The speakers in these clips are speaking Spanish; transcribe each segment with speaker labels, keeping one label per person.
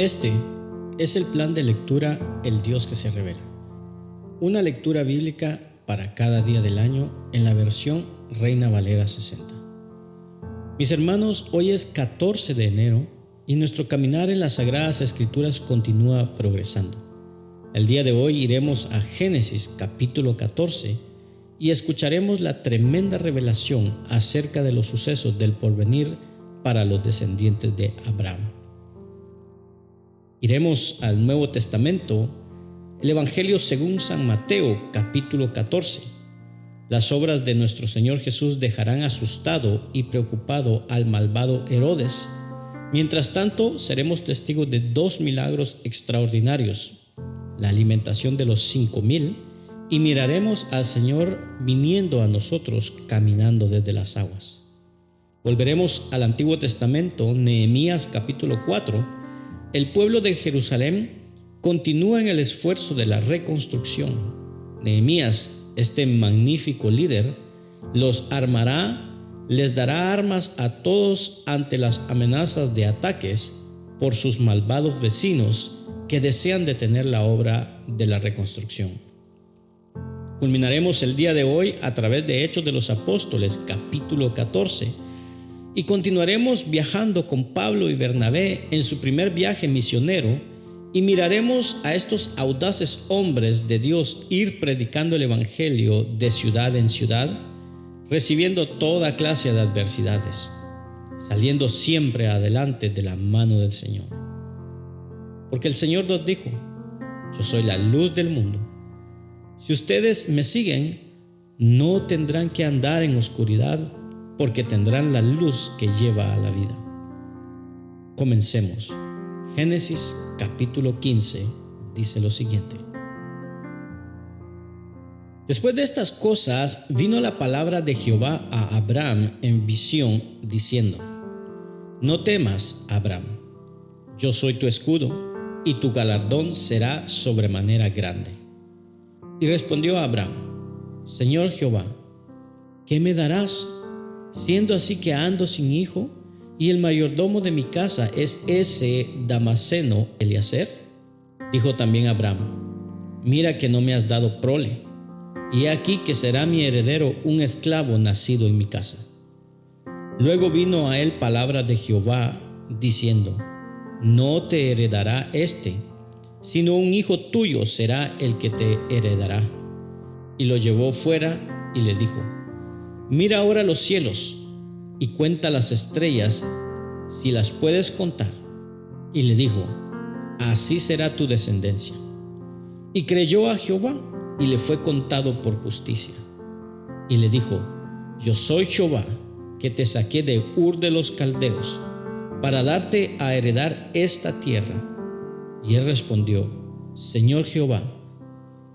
Speaker 1: Este es el plan de lectura El Dios que se revela. Una lectura bíblica para cada día del año en la versión Reina Valera 60. Mis hermanos, hoy es 14 de enero y nuestro caminar en las Sagradas Escrituras continúa progresando. El día de hoy iremos a Génesis capítulo 14 y escucharemos la tremenda revelación acerca de los sucesos del porvenir para los descendientes de Abraham. Iremos al Nuevo Testamento, el Evangelio según San Mateo, capítulo 14. Las obras de nuestro Señor Jesús dejarán asustado y preocupado al malvado Herodes. Mientras tanto, seremos testigos de 2 milagros extraordinarios: la alimentación de los 5,000 y miraremos al Señor viniendo a nosotros caminando desde las aguas. Volveremos al Antiguo Testamento, Nehemías capítulo 4. El pueblo de Jerusalén continúa en el esfuerzo de la reconstrucción. Nehemías, este magnífico líder, los armará, les dará armas a todos ante las amenazas de ataques por sus malvados vecinos que desean detener la obra de la reconstrucción. Culminaremos el día de hoy a través de Hechos de los Apóstoles, capítulo 14, y continuaremos viajando con Pablo y Bernabé en su primer viaje misionero y miraremos a estos audaces hombres de Dios ir predicando el Evangelio de ciudad en ciudad, recibiendo toda clase de adversidades, saliendo siempre adelante de la mano del Señor. Porque el Señor nos dijo: yo soy la luz del mundo. Si ustedes me siguen, no tendrán que andar en oscuridad, porque tendrán la luz que lleva a la vida. Comencemos. Génesis capítulo 15 dice lo siguiente: Después de estas cosas vino la palabra de Jehová a Abraham en visión, diciendo: No temas, Abraham, yo soy tu escudo, y tu galardón será sobremanera grande. Y respondió Abraham: Señor Jehová, ¿qué me darás, siendo así que ando sin hijo, y el mayordomo de mi casa es ese Damaseno Eliezer? Dijo también Abraham: Mira que no me has dado prole, y he aquí que será mi heredero un esclavo nacido en mi casa. Luego vino a él palabra de Jehová, diciendo: No te heredará sino un hijo tuyo será el que te heredará. Y lo llevó fuera y le dijo: Mira ahora los cielos y cuenta las estrellas, si las puedes contar. Y le dijo: Así será tu descendencia. Y creyó a Jehová, y le fue contado por justicia. Y le dijo: Yo soy Jehová, que te saqué de Ur de los Caldeos, para darte a heredar esta tierra. Y él respondió: Señor Jehová,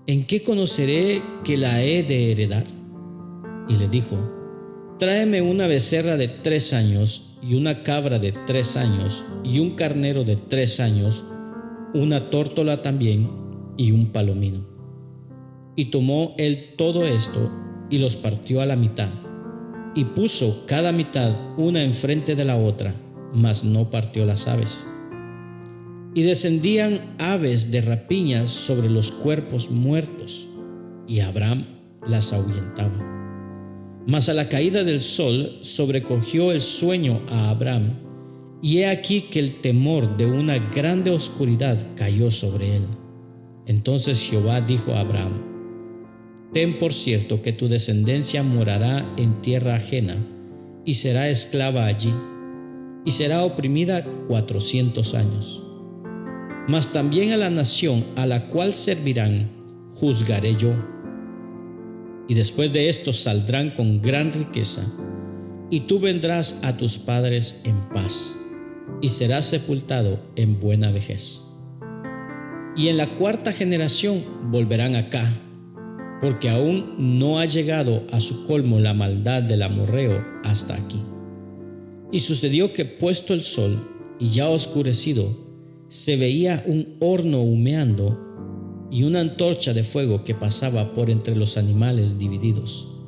Speaker 1: ¿en qué conoceré que la he de heredar? Y le dijo: Tráeme una becerra de 3 años, y una cabra de 3 años, y un carnero de 3 años, una tórtola también, y un palomino. Y tomó él todo esto, y los partió a la mitad, y puso cada mitad una enfrente de la otra, mas no partió las aves. Y descendían aves de rapiña sobre los cuerpos muertos, y Abraham las ahuyentaba. Mas a la caída del sol sobrecogió el sueño a Abraham, y he aquí que el temor de una grande oscuridad cayó sobre él. Entonces Jehová dijo a Abraham: Ten por cierto que tu descendencia morará en tierra ajena, y será esclava allí, y será oprimida 400 años. Mas también a la nación a la cual servirán juzgaré yo. Y después de esto saldrán con gran riqueza, y tú vendrás a tus padres en paz, y serás sepultado en buena vejez. Y en la 4ª generación volverán acá, porque aún no ha llegado a su colmo la maldad del amorreo hasta aquí. Y sucedió que puesto el sol y ya oscurecido, se veía un horno humeando y una antorcha de fuego que pasaba por entre los animales divididos.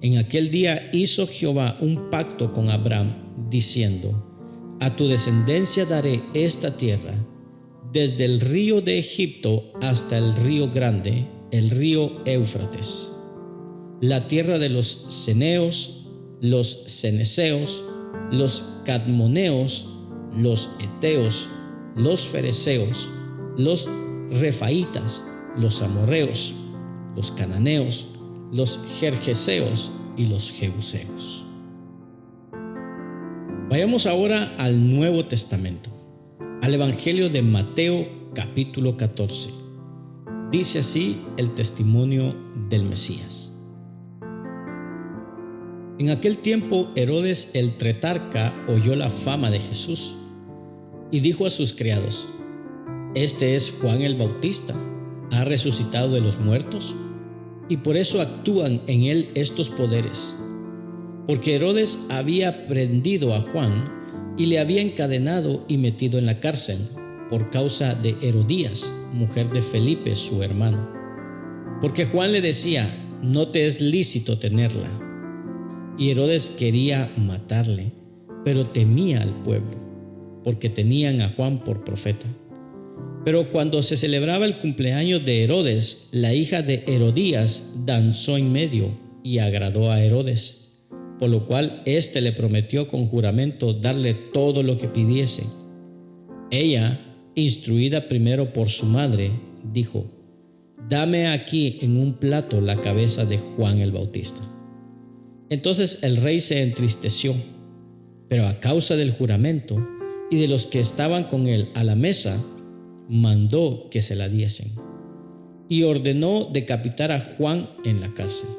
Speaker 1: En aquel día hizo Jehová un pacto con Abraham, diciendo: A tu descendencia daré esta tierra, desde el río de Egipto hasta el río grande, el río Éufrates, la tierra de los ceneos, los ceneseos, los cadmoneos, los eteos, los fereceos, los refaitas, los amorreos, los cananeos, los gergeseos y los jebuseos. Vayamos ahora al Nuevo Testamento, al Evangelio de Mateo capítulo 14. Dice así el testimonio del Mesías. En aquel tiempo Herodes el tetrarca oyó la fama de Jesús y dijo a sus criados: Este es Juan el Bautista, ha resucitado de los muertos, y por eso actúan en él estos poderes. Porque Herodes había prendido a Juan y le había encadenado y metido en la cárcel por causa de Herodías, mujer de Felipe, su hermano. Porque Juan le decía: no te es lícito tenerla. Y Herodes quería matarle, pero temía al pueblo, porque tenían a Juan por profeta. Pero cuando se celebraba el cumpleaños de Herodes, la hija de Herodías danzó en medio y agradó a Herodes, por lo cual éste le prometió con juramento darle todo lo que pidiese. Ella, instruida primero por su madre, dijo: Dame aquí en un plato la cabeza de Juan el Bautista. Entonces el rey se entristeció, pero a causa del juramento y de los que estaban con él a la mesa, mandó que se la diesen, y ordenó decapitar a Juan en la cárcel.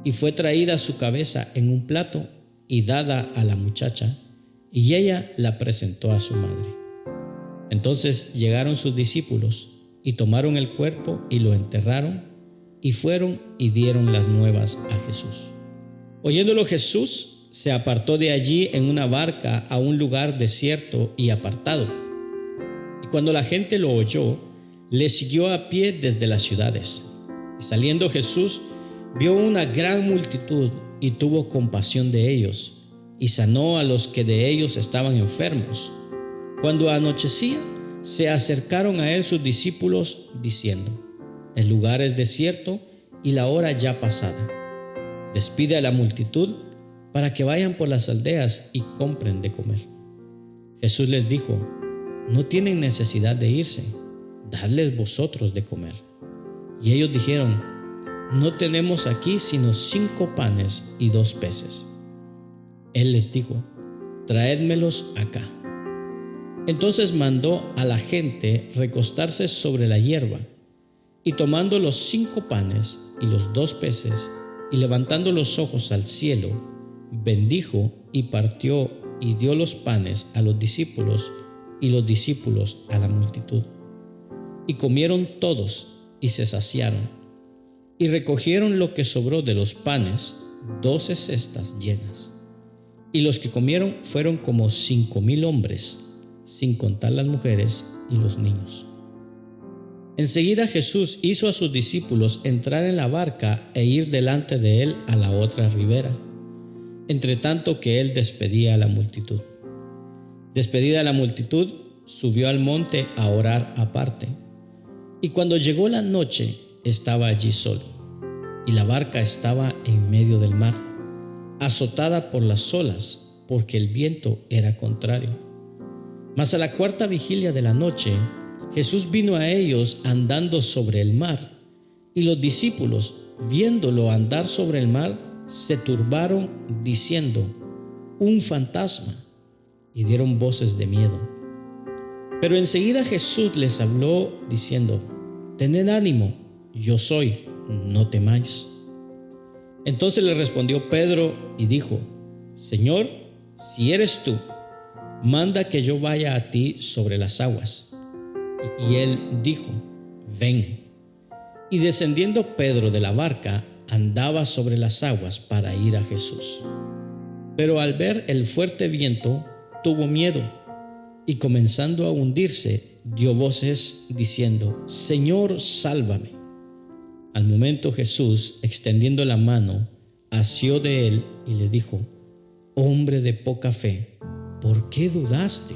Speaker 1: Y fue traída su cabeza en un plato y dada a la muchacha, y ella la presentó a su madre. Entonces llegaron sus discípulos y tomaron el cuerpo y lo enterraron, y fueron y dieron las nuevas a Jesús. Oyéndolo Jesús, se apartó de allí en una barca a un lugar desierto y apartado. Y cuando la gente lo oyó, le siguió a pie desde las ciudades. Y saliendo Jesús, vio una gran multitud y tuvo compasión de ellos, y sanó a los que de ellos estaban enfermos. Cuando anochecía, se acercaron a él sus discípulos, diciendo: El lugar es desierto y la hora ya pasada. Despide a la multitud para que vayan por las aldeas y compren de comer. Jesús les dijo: No tienen necesidad de irse, dadles vosotros de comer. Y ellos dijeron: No tenemos aquí sino 5 panes y 2 peces. Él les dijo: Traédmelos acá. Entonces mandó a la gente recostarse sobre la hierba, y tomando los 5 panes y los 2 peces, y levantando los ojos al cielo, bendijo y partió y dio los panes a los discípulos y los discípulos a la multitud. Y comieron todos y se saciaron, y recogieron lo que sobró de los panes, 12 cestas llenas. Y los que comieron fueron como 5,000 hombres, sin contar las mujeres y los niños. Enseguida Jesús hizo a sus discípulos entrar en la barca e ir delante de él a la otra ribera, entre tanto que él despedía a la multitud. Despedida la multitud, subió al monte a orar aparte. Y cuando llegó la noche, estaba allí solo, y la barca estaba en medio del mar, azotada por las olas, porque el viento era contrario. Mas a la 4ª vigilia de la noche, Jesús vino a ellos andando sobre el mar, y los discípulos, viéndolo andar sobre el mar, se turbaron, diciendo: Un fantasma, y dieron voces de miedo. Pero enseguida Jesús les habló, diciendo: Tened ánimo, yo soy, no temáis. Entonces le respondió Pedro y dijo: Señor, si eres tú, manda que yo vaya a ti sobre las aguas. Y él dijo: Ven. Y descendiendo Pedro de la barca, andaba sobre las aguas para ir a Jesús. Pero al ver el fuerte viento, tuvo miedo, y comenzando a hundirse, dio voces diciendo: Señor, sálvame. Al momento Jesús, extendiendo la mano, asió de él y le dijo: Hombre de poca fe, ¿por qué dudaste?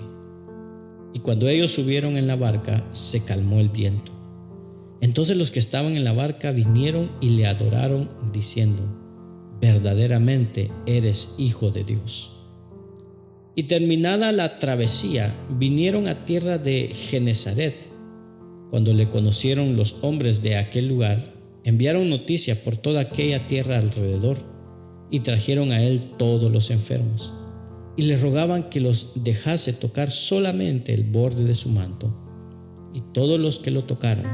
Speaker 1: Y cuando ellos subieron en la barca, se calmó el viento. Entonces los que estaban en la barca vinieron y le adoraron, diciendo: verdaderamente eres Hijo de Dios. Y terminada la travesía, vinieron a tierra de Genesaret. Cuando le conocieron los hombres de aquel lugar, enviaron noticia por toda aquella tierra alrededor, y trajeron a él todos los enfermos, y le rogaban que los dejase tocar solamente el borde de su manto, y todos los que lo tocaron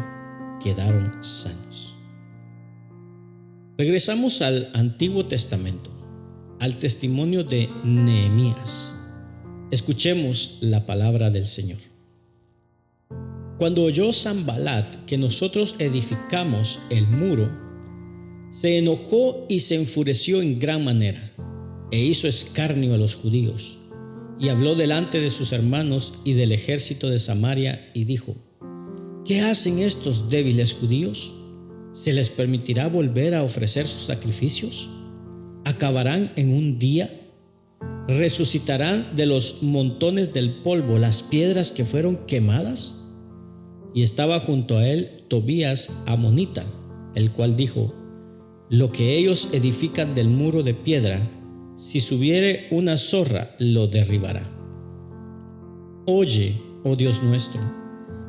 Speaker 1: quedaron sanos. Regresamos al Antiguo Testamento, al testimonio de Nehemías. Escuchemos la palabra del Señor. Cuando oyó Sanbalat que nosotros edificamos el muro, se enojó y se enfureció en gran manera, e hizo escarnio a los judíos, y habló delante de sus hermanos y del ejército de Samaria, y dijo: ¿qué hacen estos débiles judíos? ¿Se les permitirá volver a ofrecer sus sacrificios? ¿Acabarán en un día? ¿Resucitarán de los montones del polvo las piedras que fueron quemadas? Y estaba junto a él Tobías amonita, el cual dijo: lo que ellos edifican del muro de piedra, si subiere una zorra, lo derribará. Oye, oh Dios nuestro,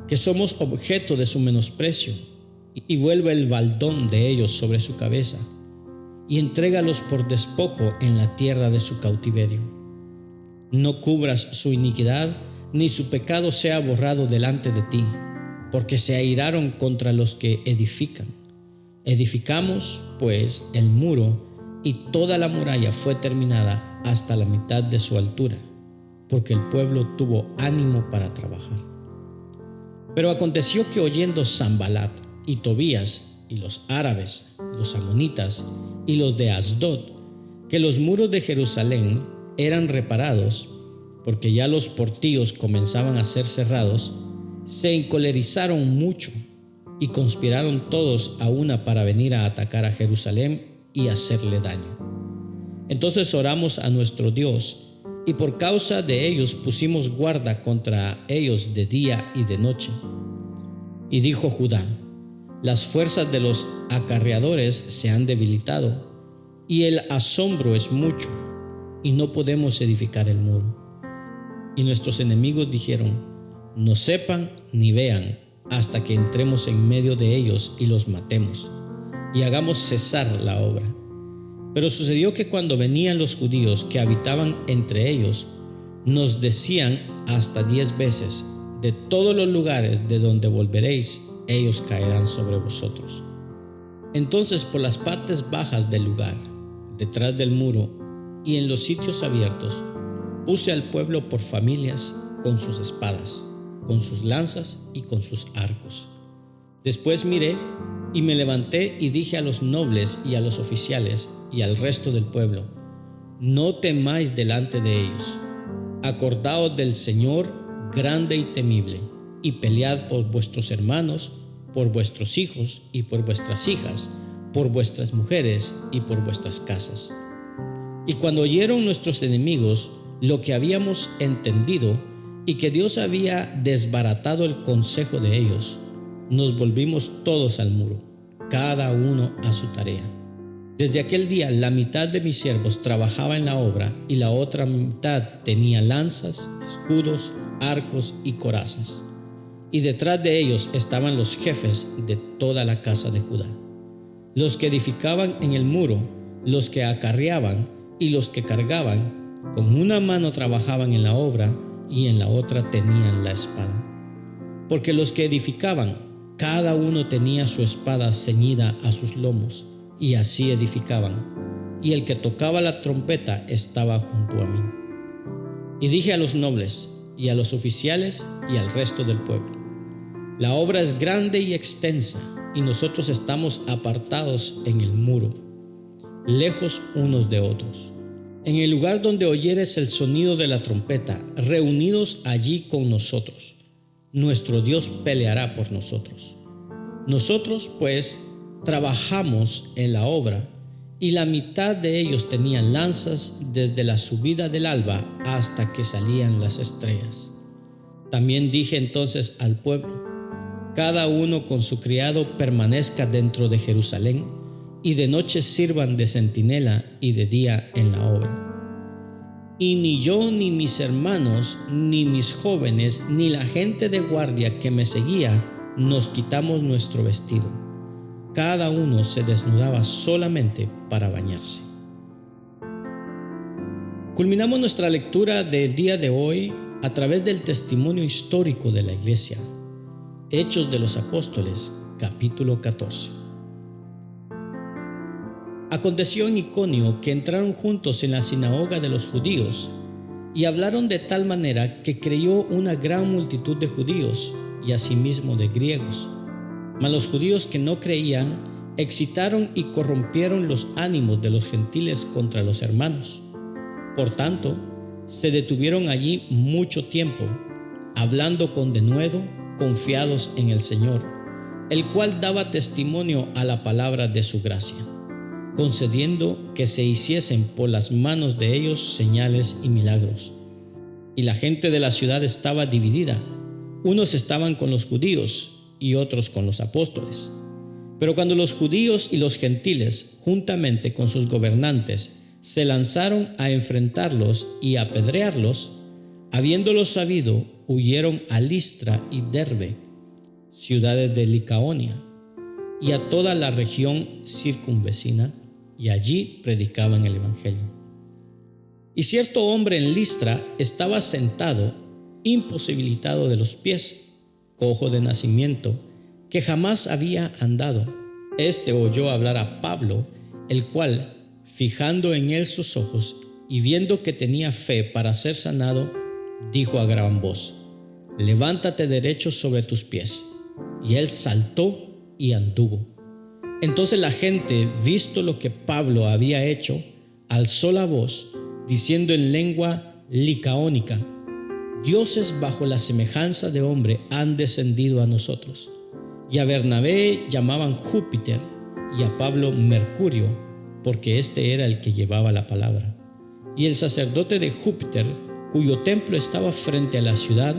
Speaker 1: que somos objeto de su menosprecio, y vuelve el baldón de ellos sobre su cabeza, y entrégalos por despojo en la tierra de su cautiverio. No cubras su iniquidad, ni su pecado sea borrado delante de ti, porque se airaron contra los que edifican. Edificamos, pues, el muro, y toda la muralla fue terminada hasta la mitad de su altura, porque el pueblo tuvo ánimo para trabajar. Pero aconteció que oyendo Sanbalat y Tobías y los árabes, los amonitas y los de Asdod, que los muros de Jerusalén eran reparados, porque ya los portillos comenzaban a ser cerrados, se encolerizaron mucho y conspiraron todos a una para venir a atacar a Jerusalén y hacerle daño. Entonces oramos a nuestro Dios, y por causa de ellos pusimos guarda contra ellos de día y de noche. Y dijo Judá: las fuerzas de los acarreadores se han debilitado, y el asombro es mucho, y no podemos edificar el muro. Y nuestros enemigos dijeron: no sepan ni vean hasta que entremos en medio de ellos y los matemos, y hagamos cesar la obra. Pero sucedió que cuando venían los judíos que habitaban entre ellos, nos decían hasta 10 veces: de todos los lugares de donde volveréis, ellos caerán sobre vosotros. Entonces, por las partes bajas del lugar, detrás del muro y en los sitios abiertos, puse al pueblo por familias con sus espadas, con sus lanzas y con sus arcos. Después miré y me levanté y dije a los nobles y a los oficiales y al resto del pueblo: no temáis delante de ellos. Acordaos del Señor grande y temible, y pelead por vuestros hermanos, por vuestros hijos y por vuestras hijas, por vuestras mujeres y por vuestras casas. Y cuando oyeron nuestros enemigos lo que habíamos entendido, y que Dios había desbaratado el consejo de ellos, nos volvimos todos al muro, cada uno a su tarea. Desde aquel día la mitad de mis siervos trabajaba en la obra, y la otra mitad tenía lanzas, escudos, arcos y corazas. Y detrás de ellos estaban los jefes de toda la casa de Judá, los que edificaban en el muro, los que acarreaban y los que cargaban. Con una mano trabajaban en la obra, y en la otra tenían la espada. Porque los que edificaban, cada uno tenía su espada ceñida a sus lomos, y así edificaban. Y el que tocaba la trompeta estaba junto a mí. Y dije a los nobles, y a los oficiales, y al resto del pueblo: la obra es grande y extensa, y nosotros estamos apartados en el muro, lejos unos de otros. En el lugar donde oyeres el sonido de la trompeta, reunidos allí con nosotros, nuestro Dios peleará por nosotros. Nosotros, pues, trabajamos en la obra, y la mitad de ellos tenían lanzas desde la subida del alba hasta que salían las estrellas. También dije entonces al pueblo: cada uno con su criado permanezca dentro de Jerusalén, y de noche sirvan de centinela y de día en la obra. Y ni yo, ni mis hermanos, ni mis jóvenes, ni la gente de guardia que me seguía, nos quitamos nuestro vestido. Cada uno se desnudaba solamente para bañarse. Culminamos nuestra lectura del día de hoy a través del testimonio histórico de la iglesia. Hechos de los Apóstoles, capítulo 14. Aconteció en Iconio que entraron juntos en la sinagoga de los judíos y hablaron de tal manera que creyó una gran multitud de judíos y asimismo de griegos. Mas los judíos que no creían excitaron y corrompieron los ánimos de los gentiles contra los hermanos. Por tanto, se detuvieron allí mucho tiempo, hablando con denuedo, confiados en el Señor, el cual daba testimonio a la palabra de su gracia, concediendo que se hiciesen por las manos de ellos señales y milagros. Y la gente de la ciudad estaba dividida, unos estaban con los judíos y otros con los apóstoles. Pero cuando los judíos y los gentiles, juntamente con sus gobernantes, se lanzaron a enfrentarlos y a apedrearlos, habiéndolo sabido, huyeron a Listra y Derbe, ciudades de Licaonia, y a toda la región circunvecina, y allí predicaban el evangelio. Y cierto hombre en Listra estaba sentado, imposibilitado de los pies, cojo de nacimiento, que jamás había andado. Este oyó hablar a Pablo, el cual, fijando en él sus ojos y viendo que tenía fe para ser sanado, dijo a gran voz: levántate derecho sobre tus pies. Y él saltó y anduvo. Entonces la gente, visto lo que Pablo había hecho, alzó la voz, diciendo en lengua licaónica: dioses bajo la semejanza de hombre han descendido a nosotros. Y a Bernabé llamaban Júpiter y a Pablo Mercurio, porque este era el que llevaba la palabra. Y el sacerdote de Júpiter, cuyo templo estaba frente a la ciudad,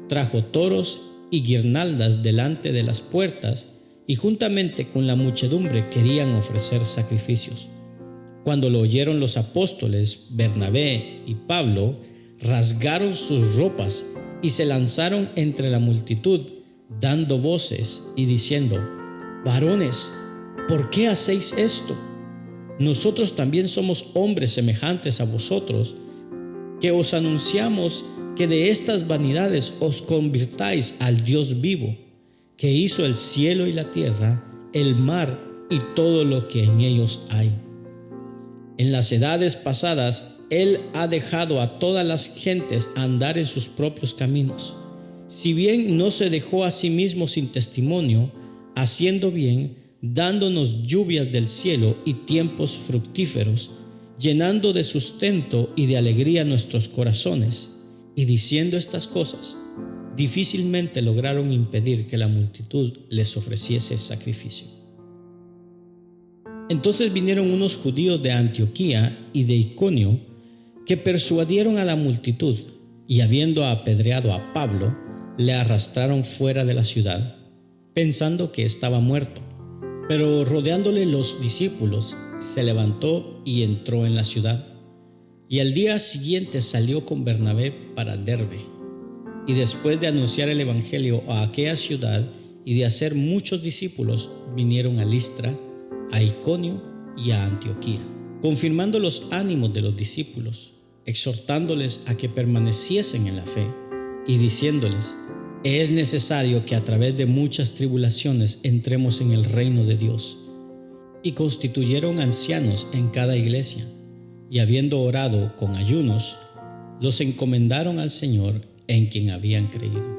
Speaker 1: trajo toros y guirnaldas delante de las puertas, y juntamente con la muchedumbre querían ofrecer sacrificios. Cuando lo oyeron los apóstoles, Bernabé y Pablo, rasgaron sus ropas y se lanzaron entre la multitud, dando voces y diciendo: varones, ¿por qué hacéis esto? Nosotros también somos hombres semejantes a vosotros, que os anunciamos que de estas vanidades os convirtáis al Dios vivo, que hizo el cielo y la tierra, el mar y todo lo que en ellos hay. En las edades pasadas, Él ha dejado a todas las gentes andar en sus propios caminos. Si bien no se dejó a sí mismo sin testimonio, haciendo bien, dándonos lluvias del cielo y tiempos fructíferos, llenando de sustento y de alegría nuestros corazones. Y diciendo estas cosas, difícilmente lograron impedir que la multitud les ofreciese sacrificio. Entonces vinieron unos judíos de Antioquía y de Iconio, que persuadieron a la multitud, y habiendo apedreado a Pablo, le arrastraron fuera de la ciudad, pensando que estaba muerto. Pero rodeándole los discípulos, se levantó y entró en la ciudad. Y al día siguiente salió con Bernabé para Derbe. Y después de anunciar el evangelio a aquella ciudad y de hacer muchos discípulos, vinieron a Listra, a Iconio y a Antioquía, confirmando los ánimos de los discípulos, exhortándoles a que permaneciesen en la fe y diciéndoles: es necesario que a través de muchas tribulaciones entremos en el reino de Dios. Y constituyeron ancianos en cada iglesia, y habiendo orado con ayunos, los encomendaron al Señor en quien habían creído.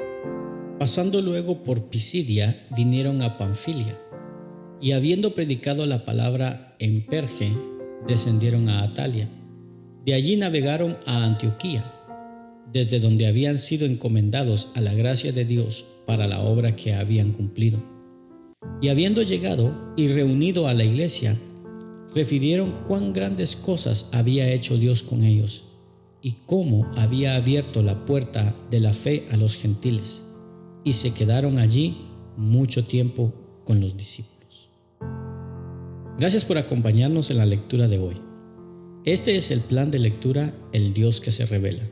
Speaker 1: Pasando luego por Pisidia, vinieron a Panfilia, y habiendo predicado la palabra en Perge, descendieron a Atalia. De allí navegaron a Antioquía, desde donde habían sido encomendados a la gracia de Dios para la obra que habían cumplido. Y habiendo llegado y reunido a la iglesia, refirieron cuán grandes cosas había hecho Dios con ellos, y cómo había abierto la puerta de la fe a los gentiles, y se quedaron allí mucho tiempo con los discípulos. Gracias por acompañarnos en la lectura de hoy. Este es el plan de lectura El Dios que se revela.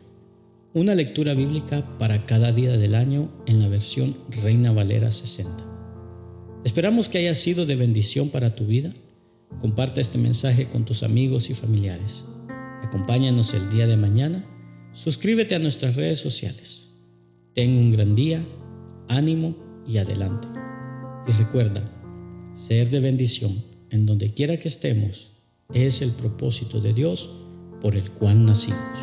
Speaker 1: Una lectura bíblica para cada día del año en la versión Reina Valera 60. Esperamos que haya sido de bendición para tu vida. Comparte este mensaje con tus amigos y familiares. Acompáñanos el día de mañana. Suscríbete a nuestras redes sociales. Ten un gran día, ánimo y adelante. Y recuerda, ser de bendición en donde quiera que estemos es el propósito de Dios por el cual nacimos.